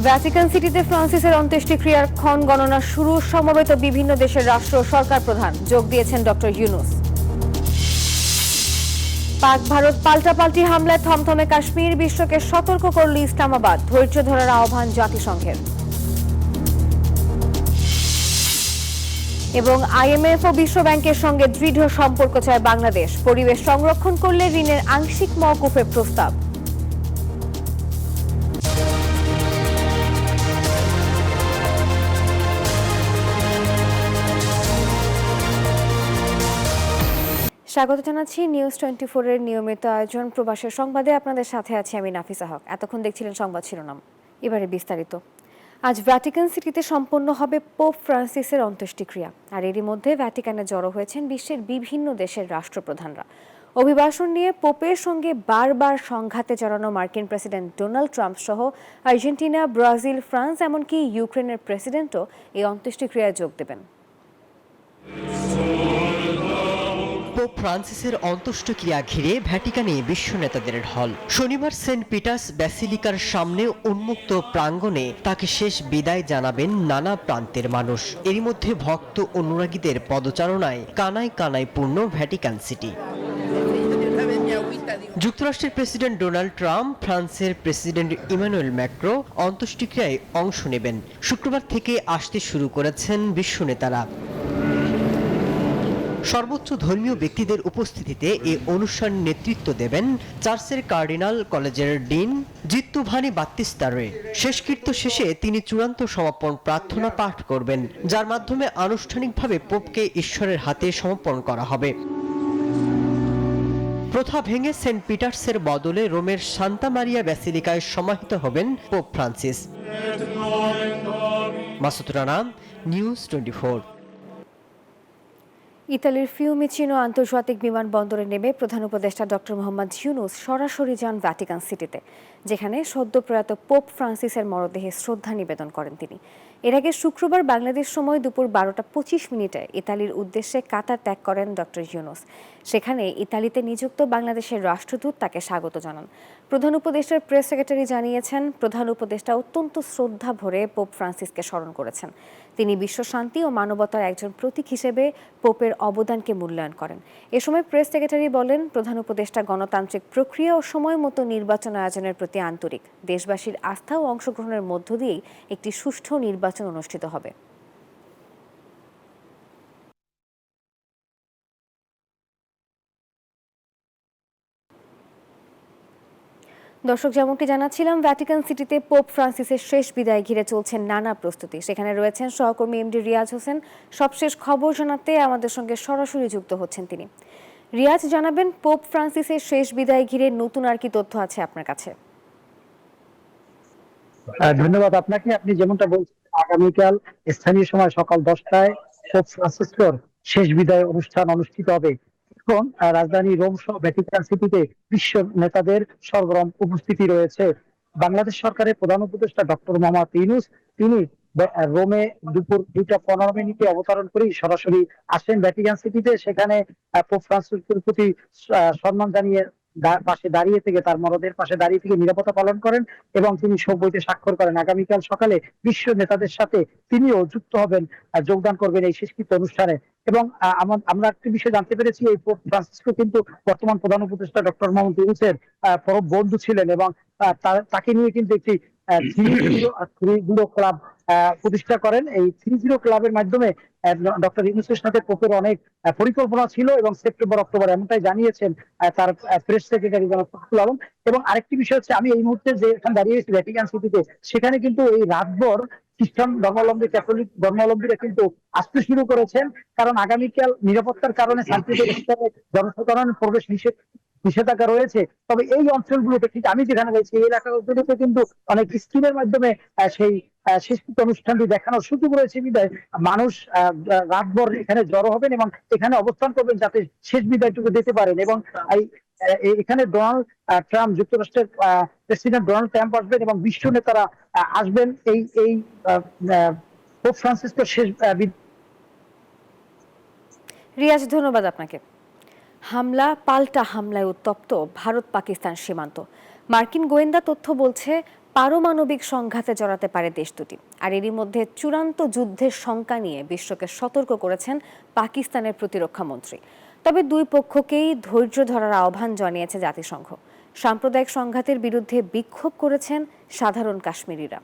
Vatican সিটিতে ফ্রান্সিসের অন্ত্যেষ্টিক্রিয়ার ক্ষণ গণনা শুরু। সমবেত বিভিন্ন দেশের রাষ্ট্র সরকার প্রধান যোগ দিয়েছেন ডক্টর ইউনূস। পাক ভারত পাল্টাপাল্টি হামলায় থমথমে কাশ্মীর, বিশ্বকে সতর্ক করল ইসলামাবাদ। ধৈর্য ধরার আহ্বান জাতিসংঘের। এবং আইএমএফ ও বিশ্ব ব্যাংকের সঙ্গে দৃঢ় সম্পর্ক চায় বাংলাদেশ। পরিবেশ সংরক্ষণ করলে ঋণের আংশিক মওকুফের প্রস্তাব। স্বাগত জানাচ্ছি নিউজ 24 এর নিয়মিত আয়োজন প্রবাসের সংবাদে। আপনাদের সাথে আছি আমি নাফিসা হক। এতক্ষণ দেখছিলেন সংবাদ শিরোনাম, এবারে বিস্তারিত। আজ ভ্যাটিকান সিটিতে সম্পন্ন হবে পোপ ফ্রান্সিসের অন্ত্যেষ্টিক্রিয়া। আর এরই মধ্যে ভ্যাটিকানে জড়ো হয়েছেন বিশ্বের বিভিন্ন দেশের রাষ্ট্রপ্রধানরা। অভিবাসন নিয়ে পোপের সঙ্গে বারবার সংঘাতে জড়ানো মার্কিন প্রেসিডেন্ট ডোনাল্ড ট্রাম্প সহ আর্জেন্টিনা, ব্রাজিল, ফ্রান্স এমনকি ইউক্রেনের প্রেসিডেন্টও এই অন্ত্যেষ্টিক্রিয়ায় যোগ দেবেন। পোপ ফ্রান্সিসের অন্ত্যেষ্টিক্রিয়া ঘিরে ভ্যাটিকানে বিশ্ব নেতাদের ঢল। শনিবার সেন্ট পিটার্স ব্যাসিলিকার সামনে উন্মুক্ত প্রাঙ্গণে তাকে শেষ বিদায় জানাবেন নানা প্রান্তের মানুষ। এরই মধ্যে ভক্ত অনুরাগীদের পদচারণায় কানায় কানায় পূর্ণ ভ্যাটিকান সিটি। যুক্তরাষ্ট্রের প্রেসিডেন্ট ডোনাল্ড ট্রাম্প, ফ্রান্সের প্রেসিডেন্ট ইমানুয়েল ম্যাক্রো অন্ত্যেষ্টিক্রিয়ায় অংশ নেবেন। শুক্রবার থেকে আসতে শুরু করেছেন বিশ্ব নেতারা। সর্বোচ্চ ধর্মীয় ব্যক্তিদের উপস্থিতিতে এই অনুষ্ঠান নেতৃত্ব দেবেন চার্চের কার্ডিনাল কলেজের ডিন জিত্তুভানি বাত্তিস্তারে। শেষকৃত্য শেষে তিনি চূড়ান্ত সমাপন প্রার্থনা পাঠ করবেন, যার মাধ্যমে আনুষ্ঠানিকভাবে পোপকে ঈশ্বরের হাতে সমর্পণ করা হবে। প্রথা ভেঙে সেন্ট পিটার্সের বদলে রোমের সান্তা মারিয়া ব্যাসিলিকায় সমাহিত হবেন pope Francis. Masud Rana, news 24। ইতালির ফিউমিচিনো আন্তর্জাতিক বিমানবন্দরে নেমে প্রধান উপদেষ্টা ডক্টর মোহাম্মদ ইউনূস সরাসরি যান ভ্যাটিকান সিটিতে, যেখানে সদ্য প্রয়াত পোপ ফ্রান্সিসের মরদেহে শ্রদ্ধা নিবেদন করেন তিনি। এর আগে শুক্রবার বাংলাদেশ সময় দুপুর 12:25 ইতালির উদ্দেশ্যে কাতার ত্যাগ করেন ডক্টর ইউনূস। সেখানে ইতালিতে নিযুক্ত বাংলাদেশের রাষ্ট্রদূত তাকে স্বাগত জানান। প্রধান উপদেষ্টার প্রেস সেক্রেটারি জানিয়েছেন, প্রধান উপদেষ্টা অত্যন্ত শ্রদ্ধা ভরে পোপ ফ্রান্সিসকে স্মরণ করেছেন। তিনি বিশ্ব শান্তি ও মানবতার একজন প্রতীক হিসেবে পোপের অবদানকে মূল্যায়ন করেন। এ সময় প্রেস সেক্রেটারি বলেন, প্রধান উপদেষ্টা গণতান্ত্রিক প্রক্রিয়া ও সময় মতো নির্বাচন আয়োজনের প্রতি আন্তরিক। দেশবাসীর আস্থা ও অংশগ্রহণের মধ্য দিয়েই একটি সুষ্ঠু নির্বাচন অনুষ্ঠিত হবে। দর্শক, যেমনটি জানাচ্ছিলাম, ভ্যাটিকান সিটিতে পোপ ফ্রান্সিসের শেষ বিদায় ঘিরে চলছে নানা প্রস্তুতি। সেখানে রয়েছেন সহকর্মী এমডি রিয়াজ হোসেন। সবশেষ খবর জানাতে আমাদের সঙ্গে সরাসরি যুক্ত হচ্ছেন তিনি। রিয়াজ, জানাবেন পোপ ফ্রান্সিসের শেষ বিদায় ঘিরে নতুন আর কি তথ্য আছে আপনার কাছে? ধন্যবাদ আপনাকে। আপনি যেমনটা বলছেন, আগামীকাল স্থানীয় সময় সকাল 10টায় পোপ ফ্রান্সিসকোর শেষ বিদায় অনুষ্ঠান অনুষ্ঠিত হবে। এখন রাজধানী রোম সহ ভ্যাটিকান সিটিতে বিশ্ব নেতাদের সরগরম উপস্থিতি রয়েছে। বাংলাদেশ সরকারের প্রধান উপদেষ্টা ডক্টর মোহাম্মদ ইউনূস, তিনি রোমে দুপুর 2:15 অবতরণ করেই সরাসরি আসেন ভ্যাটিকান সিটিতে। সেখানে পোপ ফ্রান্সিসের প্রতি সম্মান জানিয়ে পাশে দাঁড়িয়ে থেকে, তার মরদেহের পাশে দাঁড়িয়ে থেকে নিরাপত্তা পালন করেন এবং তিনি শোক বইতে স্বাক্ষর করেন। আগামীকাল সকালে বিশ্ব নেতাদের সাথে তিনিও যুক্ত হবেন, যোগদান করবেন এই শেষকৃত্য অনুষ্ঠানে। এবং আমরা একটি বিষয় জানতে পেরেছি, এই পোপ ফ্রান্সিসকো কিন্তু বর্তমান প্রধান উপদেষ্টা ডক্টর মোহাম্মদ ইউনূসের পরম বন্ধু ছিলেন এবং তাকে নিয়ে কিন্তু একটি 3-0 ক্লাব প্রতিষ্ঠা করেন। এই 3-0 ক্লাবের মাধ্যমে ডক্টর ইউনূসের সাথে পোপের অনেক পরিকল্পনা ছিল এবং সেপ্টেম্বর অক্টোবর এমনটাই জানিয়েছেন তার প্রেস সেক্রেটারি জনাব ফখরুল আলম। এবং আরেকটি বিষয় হচ্ছে, আমি এই মুহূর্তে যে এখানে দাঁড়িয়েছি ভ্যাটিকান সিটিতে, সেখানে কিন্তু এই রাতভর খ্রিস্টান ধর্মাবলম্বী, ক্যাথলিক ধর্মাবলম্বীরা কিন্তু আসতে শুরু করেছেন, কারণ আগামীকাল নিরাপত্তার কারণে জনসাধারণের প্রবেশ নিষেধাজ্ঞা রয়েছে। তবে এই অঞ্চলগুলোতে, ঠিক আমি যেখানে রয়েছি এই এলাকাগুলোতে কিন্তু অনেক স্ক্রিনের মাধ্যমে সেই শেষকৃত্য অনুষ্ঠানটি দেখানোর সুযোগ রয়েছে বিধায় মানুষ রাতভর এখানে জড়ো হবেন এবং এখানে অবস্থান করবেন যাতে শেষ বিদায়টুকু দিতে পারেন। এবং এখানে ডোনাল্ড ট্রাম্প, যুক্তরাষ্ট্রের প্রেসিডেন্ট ডোনাল্ড ট্রাম্প আসবেন এবং বিশ্ব নেতারা আসবেন এই পোপ ফ্রান্সিসকোর শেষ। রিয়াজ, ধন্যবাদ আপনাকে। হামলা পাল্টা হামলায় উত্তপ্ত ভারত পাকিস্তান সীমান্ত। মার্কিন গোয়েন্দা তথ্য বলছে, পারমাণবিক সংঘাতে জড়াতে পারে দেশ দুটি। আর এরই মধ্যে চূড়ান্ত যুদ্ধের শঙ্কা নিয়ে বিশ্বকে সতর্ক করেছেন পাকিস্তানের প্রতিরক্ষা মন্ত্রী। তবে দুই পক্ষকেই ধৈর্য ধরার আহ্বান জানিয়েছে জাতিসংঘ। সাম্প্রদায়িক সংঘাতের বিরুদ্ধে বিক্ষোভ করেছেন সাধারণ কাশ্মীরিরা।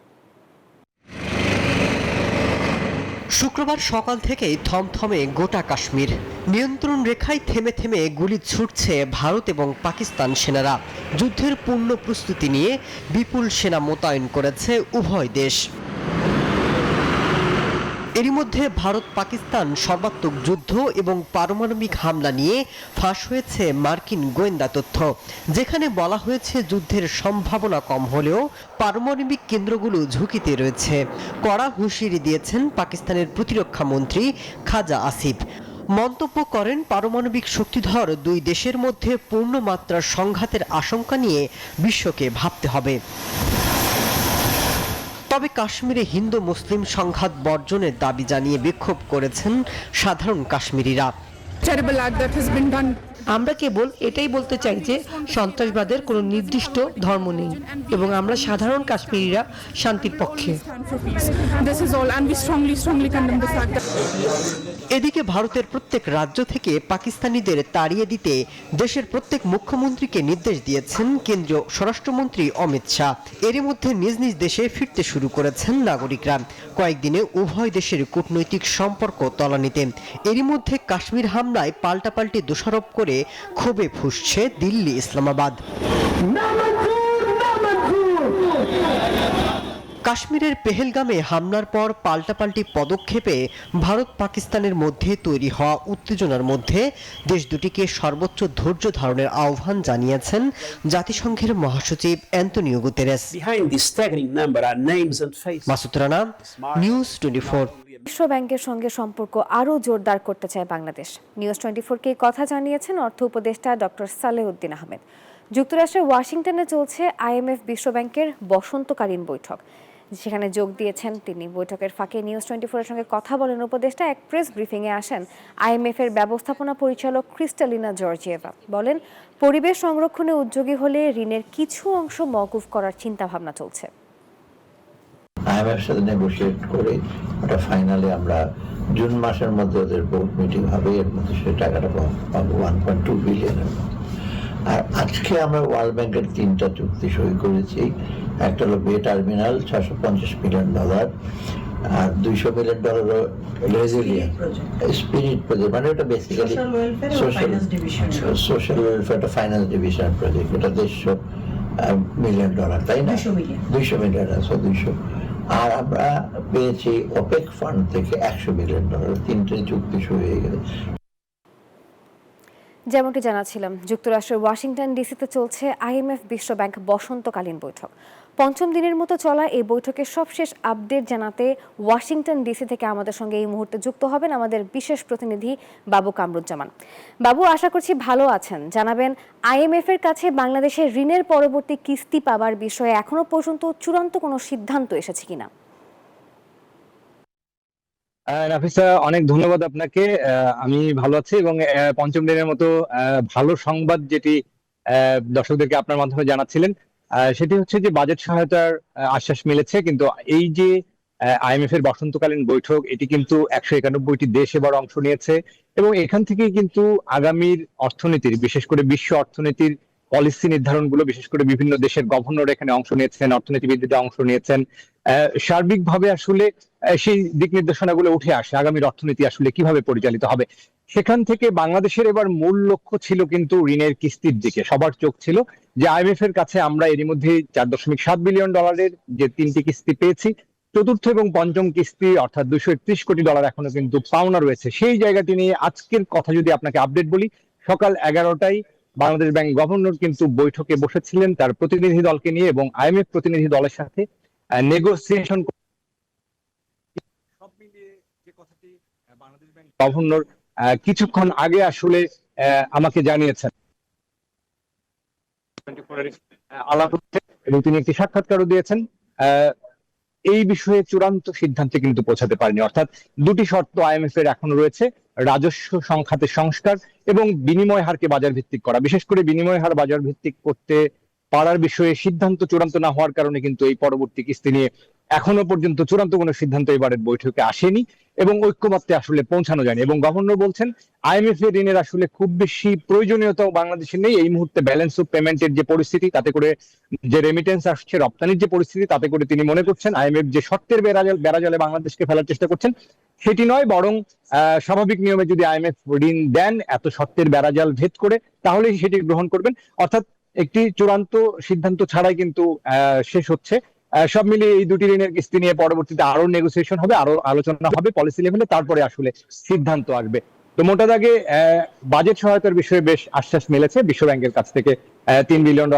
শুক্রবার সকাল থেকেই থমথমে গোটা কাশ্মীর। নিয়ন্ত্রণ রেখায় থেমে থেমে গুলি ছুটছে ভারত এবং পাকিস্তান সেনারা। যুদ্ধের পূর্ণ প্রস্তুতি নিয়ে বিপুল সেনা মোতায়েন করেছে উভয় দেশ। এরই মধ্যে ভারত পাকিস্তান সর্বাত্মক যুদ্ধ এবং পারমাণবিক হামলা নিয়ে ফাঁস হয়েছে মার্কিন গোয়েন্দা তথ্য, যেখানে বলা হয়েছে যুদ্ধের সম্ভাবনা কম হলেও পারমাণবিক কেন্দ্রগুলো ঝুঁকিতে রয়েছে। কড়া হুঁশিয়ারি দিয়েছেন পাকিস্তানের প্রতিরক্ষা মন্ত্রী খাজা আসিফ। মন্তব্য করেন, পারমাণবিক শক্তিধর দুই দেশের মধ্যে পূর্ণমাত্রার সংঘাতের আশঙ্কা নিয়ে বিশ্বকে ভাবতে হবে। তবে কাশ্মীরে হিন্দু মুসলিম সংঘাত বর্জনের দাবি জানিয়ে বিক্ষোভ করেছেন সাধারণ কাশ্মীরিরা। আমরা কেবল এটাই বলতে চাই যে সন্ত্রাসবাদের কোনো নির্দিষ্ট ধর্ম নেই এবং আমরা সাধারণ কাশ্মীরিরা শান্তির পক্ষে। এদিকে ভারতের প্রত্যেক রাজ্য থেকে পাকিস্তানিদের তাড়িয়ে দিতে দেশের প্রত্যেক মুখ্যমন্ত্রীকে নির্দেশ দিয়েছেন কেন্দ্রীয় স্বরাষ্ট্রমন্ত্রী অমিত শাহ। এরই মধ্যে নিজ নিজ দেশে ফিরতে শুরু করেছেন নাগরিকরা। কয়েকদিনে উভয় দেশের কূটনৈতিক সম্পর্ক তলানিতে। এরই মধ্যে কাশ্মীর হামলায় পাল্টাপাল্টি দোষারোপ করে ক্ষোভে ফুঁসছে দিল্লি, ইসলামাবাদ। কাশ্মীরের পেহেলগামে হামলার পর পাল্টাপাল্টি পদক্ষেপে ভারত পাকিস্তানের মধ্যে তৈরি হওয়া উত্তেজনার মধ্যে দেশ দুটিকে সর্বোচ্চ ধৈর্য ধারণের আহ্বান জানিয়েছেন জাতিসংঘের মহাসচিব Antonio Guterres. Masud Rana, news 24। বিশ্ব ব্যাংকের সঙ্গে সম্পর্ক আরও জোরদার করতে চায় বাংলাদেশ। নিউজ 24-কে কথা জানিয়েছেন অর্থ উপদেষ্টা ডক্টর সালেউদ্দিন আহমেদ। যুক্তরাষ্ট্রের ওয়াশিংটনে চলছে IMF বিশ্ব ব্যাংকের বসন্তকালীন বৈঠক, সেখানে যোগ দিয়েছেন তিনি। বৈঠকের ফাঁকে নিউজ 24-এর সঙ্গে কথা বলেন উপদেষ্টা। এক প্রেস ব্রিফিংয়ে আসেন IMF এর ব্যবস্থাপনা পরিচালক ক্রিস্টালিনা জর্জিয়েভা। বলেন, পরিবেশ সংরক্ষণে উদ্যোগী হলে ঋণের কিছু অংশ মওকুফ করার চিন্তাভাবনা চলছে। IMF সাথে নেগোশিয়েট করে ওটা ফাইনালি আমরা জুন মাসের মধ্যে ওদের বোর্ড মিটিং হবে, এর মধ্যে সেই টাকাটা পাবো 1.2 বিলিয়ন। আর আজকে আমরা ওয়ার্ল্ড ব্যাংকের 3টা চুক্তি সই করেছি। একটা হলো বে টার্মিনাল $650 মিলিয়ন, আর $200 মিলিয়ন স্পিরিট প্রজেক্ট, মানে ওটা basically social welfare finance division project. এটা $150 মিলিয়ন, তাই না? $200 মিলিয়ন আছে, 200। আর আমরা পেয়েছি ওপেক ফান্ড থেকে $100 মিলিয়ন। 3টে চুক্তি শুরু হয়ে গেছে। যেমনটি জানাচ্ছিলাম, যুক্তরাষ্ট্রের ওয়াশিংটন ডিসিতে চলছে IMF বিশ্ব ব্যাংক বসন্তকালীন বৈঠক। পঞ্চম দিনের মতো চলা এই বৈঠকের সবশেষ আপডেট জানাতে ওয়াশিংটন ডিসি থেকে আমাদের সঙ্গে এই মুহূর্তে যুক্ত হবেন আমাদের বিশেষ প্রতিনিধি বাবু কামরুজ্জামান। বাবু, আশা করছি ভালো আছেন। জানাবেন, IMF এর কাছে বাংলাদেশের ঋণের পরবর্তী কিস্তি পাবার বিষয়ে এখনো পর্যন্ত চূড়ান্ত কোনো সিদ্ধান্ত এসেছে কিনা? নাফিসা, অনেক ধন্যবাদ আপনাকে। আমি ভালো আছি এবং পঞ্চম দিনের মতো ভালো সংবাদ যেটি দর্শকদেরকে আপনার মাধ্যমে জানাচ্ছিলেন, সেটি হচ্ছে যে বাজেট সহায়তার আশ্বাস মিলেছে। কিন্তু এই যে IMF এর বসন্তকালীন বৈঠক, এটি কিন্তু 191টি দেশ এবার অংশ নিয়েছে এবং এখান থেকেই কিন্তু আগামীর অর্থনীতির, বিশেষ করে বিশ্ব অর্থনীতির পলিসি নির্ধারণগুলো, বিশেষ করে বিভিন্ন দেশের গভর্নর এখানে অংশ নিয়েছেন, অর্থনীতিবিদরা অংশ নিয়েছেন। সার্বিকভাবে আসলে সেই দিক নির্দেশনাগুলো উঠে আসে আগামীর অর্থনীতি আসলে কিভাবে পরিচালিত হবে। সেখান থেকে বাংলাদেশের এবার মূল লক্ষ্য ছিল কিন্তু ঋণের কিস্তির দিকে। সবার চোখ ছিল যে IMF এর কাছে আমরা এরই মধ্যে $4.7 বিলিয়ন যে 3টি কিস্তি পেয়েছি। চতুর্থ এবং পঞ্চম কিস্তি অর্থাৎ $231 কোটি এখনো কিন্তু পাওনা রয়েছে। সেই জায়গাটি নিয়ে আজকের কথা যদি আপনাকে আপডেট বলি, সকাল 11টায় বাংলাদেশ ব্যাংক গভর্নর কিন্তু বৈঠকে বসেছিলেন তার প্রতিনিধি দলকে নিয়ে এবং IMF প্রতিনিধি দলের সাথে নেগোসিয়েশন। সব মিলিয়ে যে কথাটি বাংলাদেশ ব্যাংক গভর্নর কিছুক্ষণ আগে আসলে আমাকে জানিয়েছেন, আলাপ হচ্ছে এবং তিনি একটি সাক্ষাৎকারও দিয়েছেন। এই বিষয়ে চূড়ান্ত সিদ্ধান্তে কিন্তু পৌঁছাতে পারেনি। অর্থাৎ দুটি শর্ত IMF এর এখনো রয়েছে: রাজস্ব সংখাতের সংস্কার এবং বিনিময় হারকে বাজার ভিত্তিক করা। বিশেষ করে বিনিময় হার বাজার ভিত্তিক করতে পাড়ার বিষয়ে সিদ্ধান্ত চূড়ান্ত না হওয়ার কারণে কিন্তু এই পরবর্তী কিস্তি নিয়ে এখনো পর্যন্ত চূড়ান্ত কোনো সিদ্ধান্ত এবারের বৈঠকে আসেনি এবং ঐক্যমত্যে আসলে পৌঁছানো যায়নি। এবং গভর্নর বলছেন আইএমএফ এর ঋণের আসলে খুব বেশি প্রয়োজনীয়তাও বাংলাদেশে নেই। এই মুহূর্তে ব্যালেন্স অফ পেমেন্টের যে পরিস্থিতি, তাতে করে যে রেমিটেন্স আসছে, রপ্তানির যে পরিস্থিতি, তাতে করে তিনি মনে করছেন আইএমএফ যে শর্তের বেড়াজালে বাংলাদেশকে ফেলার চেষ্টা করছেন সেটি নয়, বরং স্বাভাবিক নিয়মে যদি আইএমএফ ঋণ দেন এত শর্তের বেড়াজাল ভেদ করে, তাহলেই সেটি গ্রহণ করবেন। অর্থাৎ একটি চূড়ান্ত সিদ্ধান্ত ছাড়াই কিন্তু শেষ হচ্ছে। সব মিলিয়ে এই দুটি ঋণের কিস্তি নিয়ে পরবর্তীতে আরো নেগোসিয়েশন হবে, আরো আলোচনা হবে পলিসি লেভেলে, তারপরে আসলে সিদ্ধান্ত আসবে। তো মোটা দাগে বাজেট সহায়তার বিষয়ে বেশ আশ্বাস মিলেছে বিশ্ব ব্যাংকের কাছ থেকে $3 বিলিয়ন।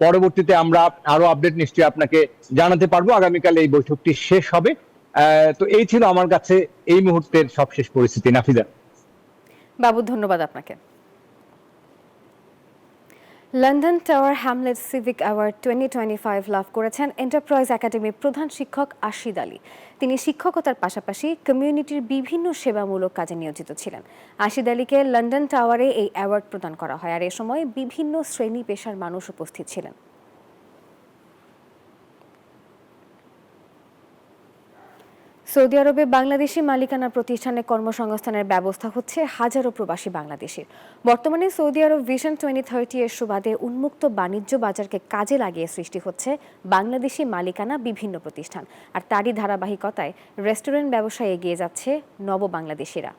পরবর্তীতে আমরা আরো আপডেট নিশ্চয়ই আপনাকে জানাতে পারবো। আগামীকাল এই বৈঠকটি শেষ হবে। তো এই ছিল আমার কাছে এই মুহূর্তের সবশেষ পরিস্থিতি। নাফিজা। বাবু, ধন্যবাদ আপনাকে। London tower Hamlet civic award 2025 লাভ করেছেন এন্টারপ্রাইজ একাডেমির প্রধান শিক্ষক আশিদ আলী। তিনি শিক্ষকতার পাশাপাশি কমিউনিটির বিভিন্ন সেবামূলক কাজে নিয়োজিত ছিলেন। আশিদ আলীকে লন্ডন টাওয়ারে এই অ্যাওয়ার্ড প্রদান করা হয়, আর এ সময় বিভিন্ন শ্রেণী পেশার মানুষ উপস্থিত ছিলেন। সৌদি আরবে বাংলাদেশি মালিকানা প্রতিষ্ঠানে কর্মসংস্থানের ব্যবস্থা হচ্ছে হাজারো প্রবাসী বাংলাদেশির। বর্তমানে সৌদি আরব ভিশন 2030 এর সুবাদে উন্মুক্ত বাণিজ্য বাজারকে কাজে লাগিয়ে সৃষ্টি হচ্ছে বাংলাদেশি মালিকানা বিভিন্ন প্রতিষ্ঠান, আর তারই ধারাবাহিকতায় রেস্টুরেন্ট ব্যবসায় এগিয়ে যাচ্ছে নব বাংলাদেশিরা।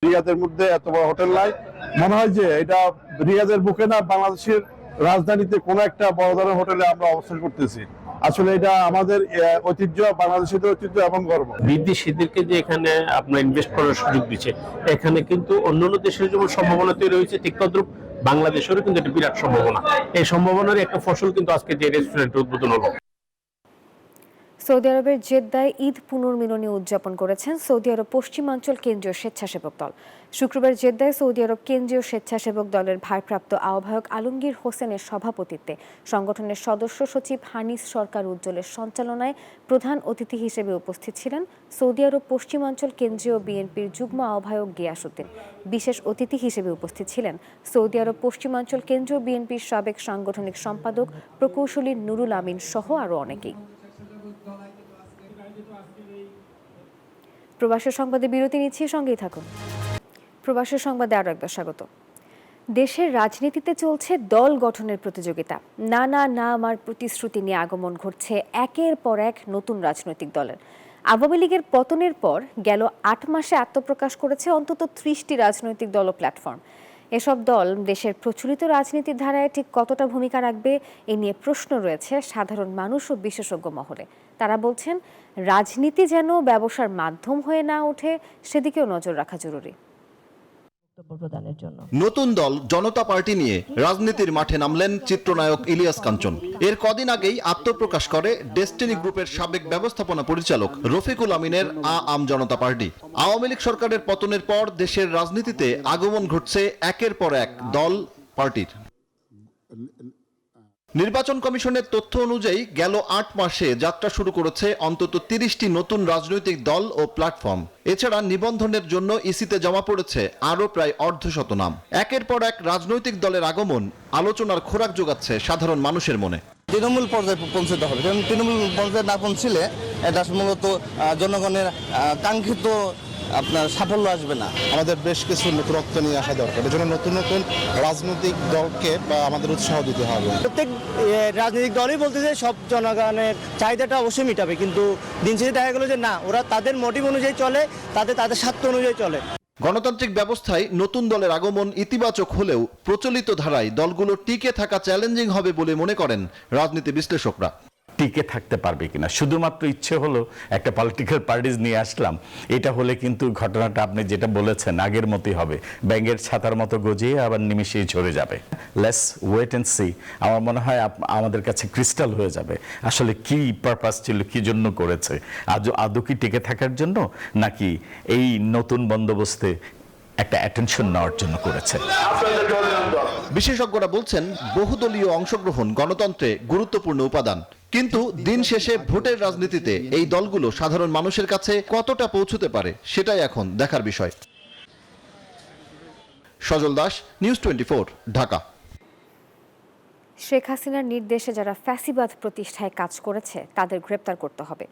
রিয়াদের মধ্যে এত বড় হোটেল নাই, মনে হয় যে এটা রিয়াদের বুকে না, বাংলাদেশের রাজধানীতে কোনো একটা বড় ধরনের হোটেলে আমরা অবস্থান করতেছি। আসলে এটা আমাদের ঐতিহ্য, বাংলাদেশের ঐতিহ্য এবং গর্ব। বিদেশিদেরকে যে এখানে আপনার ইনভেস্ট করার সুযোগ দিচ্ছে, এখানে কিন্তু অন্যান্য দেশের যেমন সম্ভাবনা তৈরি হয়েছে, ঠিক তদ্রুপ বাংলাদেশেরও কিন্তু একটা বিরাট সম্ভাবনা। এই সম্ভাবনার একটা ফসল কিন্তু আজকে যে রেস্টুরেন্ট উদ্বোধন হলো। সৌদি আরবের জেদ্দায় ঈদ পুনর্মিলনী উদযাপন করেছেন সৌদি আরব পশ্চিমাঞ্চল কেন্দ্রীয় স্বেচ্ছাসেবক দল। শুক্রবার জেদ্দায় সৌদি আরব কেন্দ্রীয় স্বেচ্ছাসেবক দলের ভারপ্রাপ্ত আহ্বায়ক আলমগীর হোসেনের সভাপতিত্বে সংগঠনের সদস্য সচিব হানিস সরকার উজ্জ্বলের সঞ্চালনায় প্রধান অতিথি হিসেবে উপস্থিত ছিলেন সৌদি আরব পশ্চিমাঞ্চল কেন্দ্রীয় বিএনপির যুগ্ম আহ্বায়ক গিয়াসউদ্দিন। বিশেষ অতিথি হিসেবে উপস্থিত ছিলেন সৌদি আরব পশ্চিমাঞ্চল কেন্দ্রীয় বিএনপির সাবেক সাংগঠনিক সম্পাদক প্রকৌশলী নুরুল আমিন সহ আরও অনেকেই। প্রবাসের সংবাদে বিরতি নিচ্ছি, সঙ্গেই থাকুন। প্রবাসের সংবাদে আরও একবার স্বাগত। দেশের রাজনীতিতে চলছে দল গঠনের প্রতিযোগিতা। না না না আমার প্রতিশ্রুতি নিয়ে আগমন ঘটছে একের পর এক নতুন রাজনৈতিক দলের। আওয়ামী লীগের পতনের পর গেল 8 মাসে আত্মপ্রকাশ করেছে অন্তত 30টি রাজনৈতিক দল ও প্ল্যাটফর্ম। এসব দল দেশের প্রচলিত রাজনীতির ধারায় ঠিক কতটা ভূমিকা রাখবে এ নিয়ে প্রশ্ন রয়েছে সাধারণ মানুষ ও বিশেষজ্ঞ মহলে। তারা বলছেন, রাজনীতি যেন ব্যবসার মাধ্যম হয়ে না ওঠে সেদিকেও নজর রাখা জরুরি। নতুন দল জনতা পার্টি নিয়ে রাজনীতির মাঠে নামলেন চিত্রনায়ক ইলিয়াস কাঞ্চন। এর কদিন আগেই আত্মপ্রকাশ করে ডেস্টিনি গ্রুপের সাবেক ব্যবস্থাপনা পরিচালক রফিকুল আমিনের আম জনতা পার্টি। আওয়ামী লীগ সরকারের পতনের পর দেশের রাজনীতিতে আগমন ঘটছে একের পর এক দল পার্টির। নির্বাচন কমিশনের তথ্য অনুযায়ী গেল 8 মাসে যাত্রা শুরু করেছে অন্তত 30টি নতুন রাজনৈতিক দল ও প্ল্যাটফর্ম। এছাড়া নিবন্ধনের জন্য ইসিতে জমা পড়েছে আরও প্রায় 150 নাম। একের পর এক রাজনৈতিক দলের আগমন আলোচনার খোরাক যোগাচ্ছে সাধারণ মানুষের মনে। তৃণমূল পর্যায়ে পৌঁছতে হবে, কারণ তৃণমূল পর্যায়ে না পৌঁছলে এটা মূলত জনগণের কাঙ্ক্ষিত আপনার সাফল্য আসবে না। আমাদের বেশ কিছু নতুনত্ব নিয়ে আসা দরকার। এর জন্য নতুন নতুন রাজনৈতিক দলকে আমাদের উৎসাহ দিতে হবে। প্রত্যেক রাজনৈতিক দলই বলতেছে সব জনগণের চাহিদাটা অবশ্যই মিটাবে, কিন্তু দিন শেষে দেখা গেল যে না, ওরা তাদের মোটিভ অনুযায়ী চলে, তাদের স্বার্থ অনুযায়ী চলে। গণতান্ত্রিক ব্যবস্থায় নতুন দলের আগমন ইতিবাচক হলেও প্রচলিত ধারায় দলগুলো টিকে থাকা চ্যালেঞ্জিং হবে বলে মনে করেন রাজনীতি বিশ্লেষকরা। টিকে থাকতে পারবে কিনা, শুধুমাত্র ইচ্ছে হলো একটা পলিটিক্যাল পার্টিজ নিয়ে আসলাম, এটা হলে কিন্তু ঘটনাটা আপনি যেটা বলেছেন আগের মতোই হবে, ব্যাঙের ছাতার মতো গজিয়ে আবার নিমিশেই ঝরে যাবে। Let's wait and see. আমার মনে হয় আমাদের কাছে ক্রিস্টাল হয়ে যাবে আসলে কি পারপাস ছিল, কি জন্য করেছে, আদৌ কি টিকে থাকার জন্য নাকি এই নতুন বন্দোবস্তে একটা অ্যাটেনশন নেওয়ার জন্য করেছে। বিশেষজ্ঞরা বলছেন, বহুদলীয় অংশগ্রহণ গণতন্ত্রে গুরুত্বপূর্ণ উপাদান, কিন্তু দিন শেষে ভোটের রাজনীতিতে এই দলগুলো সাধারণ মানুষের কাছে কতটা পৌঁছতে পারে সেটাই এখন দেখার বিষয়। সজল দাস, নিউজ 24, ঢাকা। শেখ হাসিনার নির্দেশে যারা ফ্যাসিবাদ প্রতিষ্ঠায় কাজ করেছে তাদের গ্রেপ্তার করতে হবে।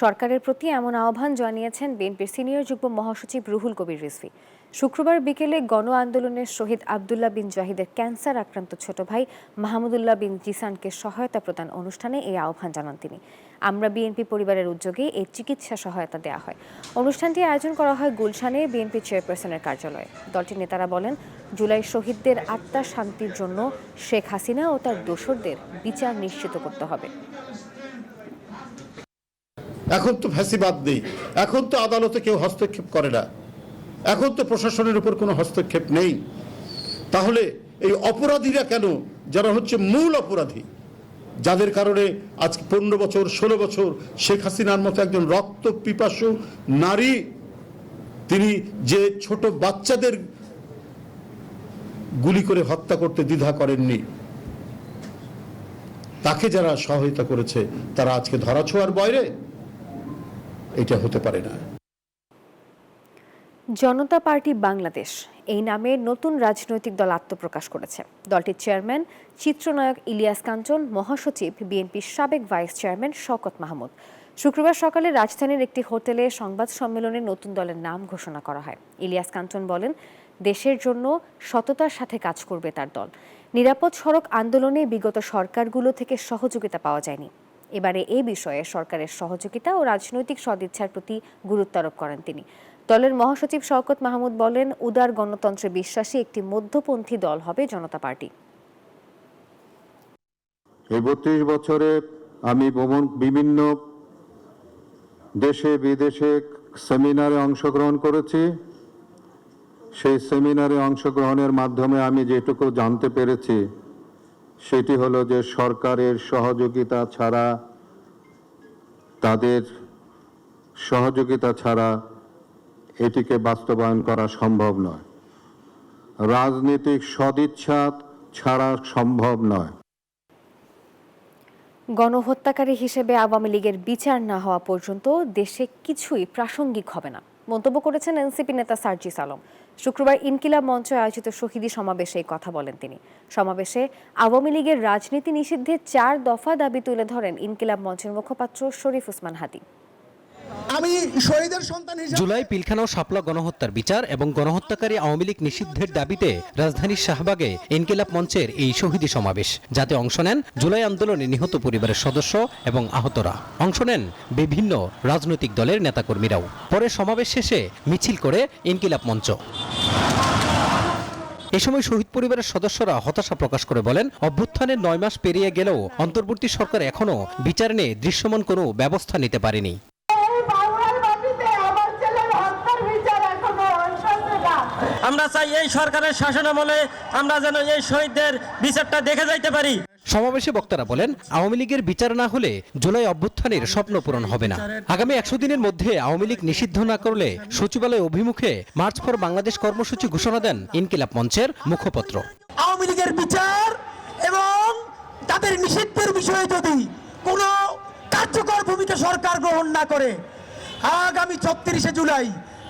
সরকারের প্রতি এমন আহ্বান জানিয়েছেন বিএনপির সিনিয়র যুগ্ম মহাসচিব রুহুল কবির রিজভী। শুক্রবার বিকেলে গণ আন্দোলনের শহীদ আবদুল্লাহ বিন জাহিদের ক্যান্সার আক্রান্ত ছোট ভাই মাহমুদুল্লাহ বিন জিসানকে সহায়তা প্রদান অনুষ্ঠানে এই আহ্বান জানান তিনি। আমরা বিএনপি পরিবারের উদ্যোগে এই চিকিৎসা সহায়তা দেওয়া হয়। অনুষ্ঠানটি আয়োজন করা হয় গুলশানে বিএনপি চেয়ারপারসনের কার্যালয়ে। দলটির নেতারা বলেন, জুলাই শহীদদের আত্মার শান্তির জন্য শেখ হাসিনা ও তার দোসরদের বিচার নিশ্চিত করতে হবে। এখন তো ফ্যাসিবাদ নেই, এখন তো আদালতে কেউ হস্তক্ষেপ করে না, এখন তো প্রশাসনের উপর কোনো হস্তক্ষেপ নেই। তাহলে এই অপরাধীরা কেন, যারা হচ্ছে মূল অপরাধী, যাদের কারণে আজ 15 বছর 16 বছর শেখ হাসিনার মতো একজন রক্ত পিপাসু নারী, তিনি যে ছোট বাচ্চাদের গুলি করে হত্যা করতে দ্বিধা করেননি, তাকে যারা সহায়তা করেছে তারা আজকে ধরাছোঁয়ার বাইরে। এটা হতে পারে না। জনতা পার্টি বাংলাদেশ এই নামে নতুন রাজনৈতিক দল আত্মপ্রকাশ করেছে। দলটির চেয়ারম্যান চিত্রনায়ক ইলিয়াস কাঞ্চন, মহাসচিব বিএনপির সাবেক ভাইস চেয়ারম্যান শওকত মাহমুদ। শুক্রবার সকালে রাজধানীর একটি হোটেলে সংবাদ সম্মেলনে নতুন দলের নাম ঘোষণা করা হয়। ইলিয়াস কাঞ্চন বলেন, দেশের জন্য সততার সাথে কাজ করবে তার দল। নিরাপদ সড়ক আন্দোলনে বিগত সরকারগুলো থেকে সহযোগিতা পাওয়া যায়নি। এবারে এই বিষয়ে সরকারের সহযোগিতা ও রাজনৈতিক সদিচ্ছার প্রতি গুরুত্ব আরোপ করেন তিনি। দলের মহাসচিব শওকত মাহমুদ বলেন, উদার গণতন্ত্রে বিশ্বাসী একটি মধ্যপন্থী দল হবে জনতা পার্টি। এই 32 বছরে আমি বিভিন্ন দেশে বিদেশে সেমিনারে অংশগ্রহণ করেছি। সেই সেমিনারে অংশগ্রহণের মাধ্যমে আমি যেটুকু জানতে পেরেছি সেটি হলো যে সরকারের সহযোগিতা ছাড়া, তাদের সহযোগিতা ছাড়া এটিকে বাস্তবায়ন করা সম্ভব নয়। রাজনৈতিক সদিচ্ছা ছাড়া সম্ভব নয়। গণহত্যাকারী হিসেবে আওয়ামী লীগের বিচার না হওয়া পর্যন্ত দেশে কিছুই প্রাসঙ্গিক হবে না, মন্তব্য করেছেন এনসিপি নেতা সার্জিস আলম। শুক্রবার ইনকিলাব মঞ্চে আয়োজিত শহীদী সমাবেশে এই কথা বলেন তিনি। সমাবেশে আওয়ামী লীগের রাজনীতি নিষিদ্ধে 4 দফা দাবি তুলে ধরেন ইনকিলাব মঞ্চের মুখপাত্র শরীফ উসমান হাদি। আমি শহীদের সন্তান হিসেবে জুলাই পিলখানা ও শাপলা গণহত্যার বিচার এবং গণহত্যাকারী আওয়ামী লীগ নিষিদ্ধের দাবিতে রাজধানীর শাহবাগে ইনকিলাব মঞ্চের এই শহীদী সমাবেশ, যাতে অংশ নেন জুলাই আন্দোলনে নিহত পরিবারের সদস্য এবং আহতরা। অংশ নেন বিভিন্ন রাজনৈতিক দলের নেতাকর্মীরাও। পরে সমাবেশ শেষে মিছিল করে ইনকিলাব মঞ্চ। এ সময় শহীদ পরিবারের সদস্যরা হতাশা প্রকাশ করে বলেন, অভ্যুত্থানের 9 মাস পেরিয়ে গেলেও অন্তর্বর্তী সরকার এখনো বিচার নিয়ে দৃশ্যমান কোনো ব্যবস্থা নিতে পারেনি। আমরা চাই এই সরকারের শাসনামলে আমরা যেন এই শহীদদের বিচারটা দেখে যাইতে পারি। সমাবেশে বক্তারা বলেন, আওয়ামী লীগের বিচার না হলে জুলাই অভ্যুত্থানের স্বপ্ন পূরণ হবে না। আগামী 100 দিনের মধ্যে আওয়ামী লীগ নিষিদ্ধ না করলে সচিবালয় অভিমুখে মার্চ ফর বাংলাদেশ কর্মসূচি ঘোষণা দেন ইনকিলাব মঞ্চের মুখপাত্র। আওয়ামী লীগের বিচার এবং তাদের নিষিদ্ধের বিষয়ে যদি কোনো কার্যকর ভূমিকা সরকার গ্রহণ না করে, আগামী 36 জুলাই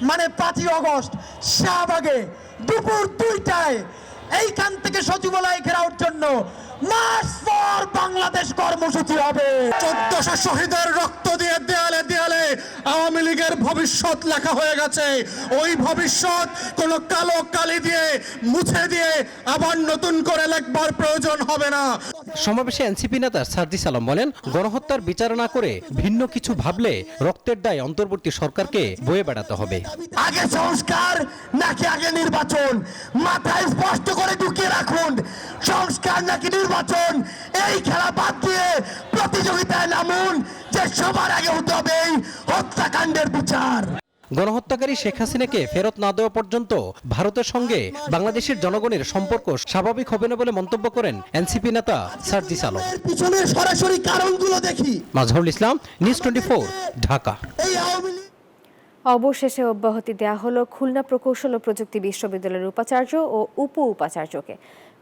মানে 5 আগস্ট শাহবাগে দুপুর 2টায় এইখান থেকে সচিবালয় ঘেরাওর জন্য মার্চ ফর বাংলাদেশ কর্মসূচি হবে। 1400 শহীদের রক্ত দিয়ে দেয়ালে দেয়ালে আওয়ামী লীগের ভবিষ্যৎ লেখা হয়ে গেছে। ওই ভবিষ্যৎ কোন কালো কালি দিয়ে মুছে দিয়ে আবার নতুন করে লেখবার প্রয়োজন হবে না। সমাবেশে এনসিপি নেতা সার্জিস আলম বলেন, গণহত্যার বিচার না করে ভিন্ন কিছু ভাবলে রক্তের দায় অন্তর্বর্তী সরকারকে বয়ে বেড়াতে হবে। আগে সংস্কার নাকি আগে নির্বাচন, মাথায় স্পষ্ট করে ঢুকিয়ে রাখুন। সংস্কার নাকি নির্বাচন, এই খেলা বাদ দিয়ে প্রতিযোগিতায় নামুন যে সবার আগে হতে হবে এই হত্যাকাণ্ডের বিচার। গণহত্যাকারী শেখ হাসিনাকে ফেরত না দেওয়া পর্যন্ত ভারতের সঙ্গে বাংলাদেশের জনগণের সম্পর্ক স্বাভাবিক হবে না বলে মন্তব্য করেন এনসিপি নেতা সার্জিস আলম। পিছনের সরাসরি কারণগুলো দেখি। মাজহারুল ইসলাম, নিউজ 24, ঢাকা। অবশেষে অব্যাহতি দেওয়া হলো খুলনা প্রকৌশল ও প্রযুক্তি বিশ্ববিদ্যালয়ের উপাচার্য ও উপ-উপাচার্যকে।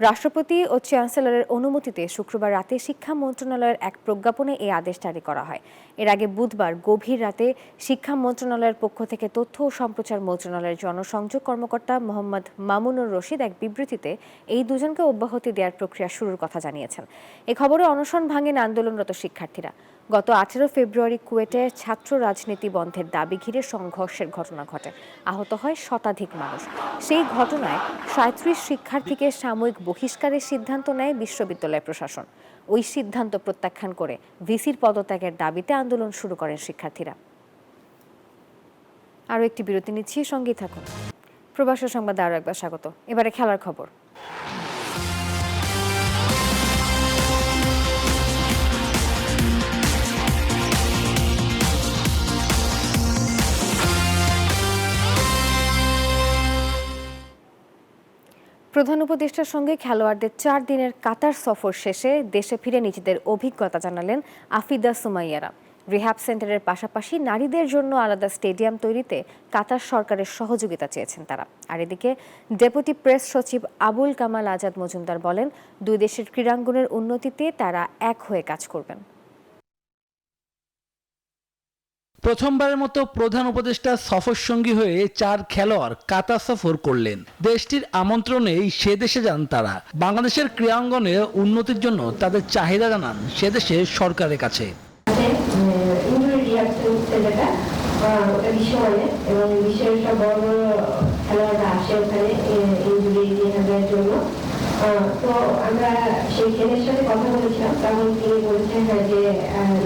রাষ্ট্রপতি ও চ্যান্সেলরের অনুমতিতে শুক্রবার রাতে শিক্ষা মন্ত্রণালয়ের এক প্রজ্ঞাপনে এই আদেশ জারি করা হয়। এর আগে বুধবার গভীর রাতে শিক্ষা মন্ত্রণালয়ের পক্ষ থেকে তথ্য ও সম্প্রচার মন্ত্রণালয়ের জনসংযোগ কর্মকর্তা মোহাম্মদ মামুনুর রশিদ এক বিবৃতিতে এই দুজনকে অব্যাহতি দেওয়ার প্রক্রিয়া শুরুর কথা জানিয়েছেন। এ খবরে অনশন ভাঙেন আন্দোলনরত শিক্ষার্থীরা। গত 18 ফেব্রুয়ারি কুয়েটে ছাত্র রাজনীতি বন্ধের দাবি ঘিরে সংঘর্ষের ঘটনা ঘটে। আহত হয় শতাধিক মানুষ। সেই ঘটনায় 37 শিক্ষার্থীকে সাময়িক বহিষ্কারের সিদ্ধান্ত নেয় বিশ্ববিদ্যালয় প্রশাসন। ওই সিদ্ধান্ত প্রত্যাখ্যান করে ভিসির পদত্যাগের দাবিতে আন্দোলন শুরু করেন শিক্ষার্থীরা। আরও একটি বিরতি নিচ্ছি, সঙ্গেই থাকুন। প্রবাসী সংবাদে আরও একবার স্বাগত। এবারে খেলার খবর। প্রধান উপদেষ্টার সঙ্গে খেলোয়াড়দের 4 দিনের কাতার সফর শেষে দেশে ফিরে নিজেদের অভিজ্ঞতা জানালেন আফিদা সুমাইয়ারা। রিহ্যাব সেন্টারের পাশাপাশি নারীদের জন্য আলাদা স্টেডিয়াম তৈরিতে কাতার সরকারের সহযোগিতা চেয়েছেন তারা। আর এদিকে ডেপুটি প্রেস সচিব আবুল কামাল আজাদ মজুমদার বলেন, দুই দেশের ক্রীড়াঙ্গনের উন্নতিতে তারা এক হয়ে কাজ করবেন। প্রথমবারের মতো প্রধান উপদেষ্টা সফর সঙ্গী হয়ে 4 খেলোয়াড় কাতার সফর করলেন। দেশটির আমন্ত্রণেই সে দেশে যান তারা। বাংলাদেশের ক্রীড়াঙ্গনে উন্নতির জন্য তাদের চাহিদা জানান সে দেশের সরকারের কাছে। এবং বিশ্বের সব বড় বড় খেলোয়াড়রা আসে ওখানে জন্য। তো আমরা সেই খেলের সাথে কথা বলেছিলাম, তখন তিনি বলেছেন যে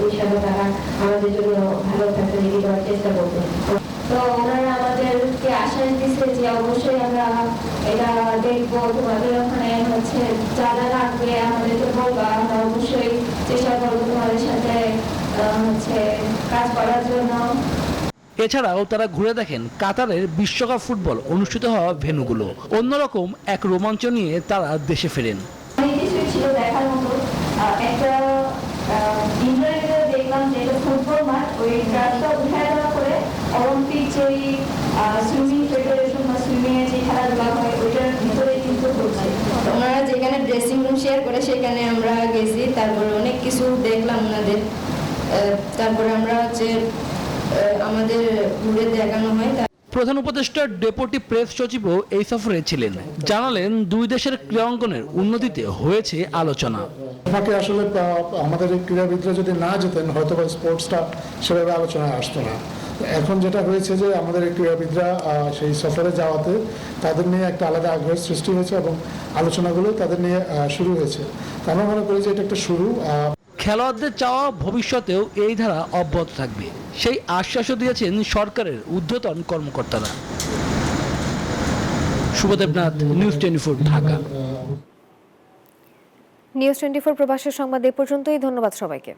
ইনশাআল্লাহ তারা আমাদের জন্য ভালো ফ্যাসিলিটি দেওয়ার চেষ্টা করবেন। তো ওনারা আমাদেরকে আশ্বাস দিচ্ছে যে অবশ্যই আমরা এটা দেখবো, তোমাদের ওখানে যা যা লাগবে আমাদেরকে বলবা, আমরা অবশ্যই চেষ্টা করবো তোমাদের সাথে কাজ করার জন্য। এছাড়াও তারা ঘুরে দেখেন কাতারের বিশ্বকাপ ফুটবল অনুষ্ঠিত হওয়া ভেন্যুগুলো। অন্যরকম এক রোমাঞ্চ নিয়ে তারা দেশে ফেরেন। অনেক কিছুই ছিল দেখার মতো। একটা ইন্টারনেটে দেখলাম যে এটা ফুটবল মাঠ, ওই গ্রাসটা উঠায় দেওয়া করে অলিম্পিক যেই সুইমিং ফেডারেশন বা সুইমিং এর যে খেলাধুলা হয় ওইটার ভিতরে কিন্তু হচ্ছে। ওনারা যেখানে ড্রেসিং রুম শেয়ার করে সেখানে আমরা গেছি, তারপরে অনেক কিছু দেখলাম ওনাদের। তারপরে আমরা আমাদের ঘুরে দেখানো হয়। প্রধান উপদেষ্টার ডেপুটি প্রেস সচিবও এই সফরে ছিলেন। জানালেন দুই দেশের ক্রীড়াঙ্গনের উন্নতিতে হয়েছে আলোচনা। ওনাকে আসলে আমাদের ক্রীড়াবিদরা যদি না যেতেন হয়তো বা স্পোর্টসটা সেভাবে আলোচনায় আসতো না। এখন যেটা হয়েছে যে আমাদের ক্রীড়াবিদরা সেই সফরে যাওয়াতে তাদের নিয়ে একটা আলাদা আগ্রহের সৃষ্টি হয়েছে এবং আলোচনাগুলো তাদের নিয়ে শুরু হয়েছে। আমরা মনে করি যে এটা একটা শুরু। খেলোয়াড়দের চাওয়া ভবিষ্যতেও এই ধারা অব্যাহত থাকবে, সেই আশ্বাসও দিয়েছেন সরকারের ঊর্ধ্বতন কর্মকর্তারা। শুভদেবনাথ, নিউজ 24 ঢাকা। নিউজ 24 প্রবাসের সংবাদ এ পর্যন্তই। ধন্যবাদ সবাইকে।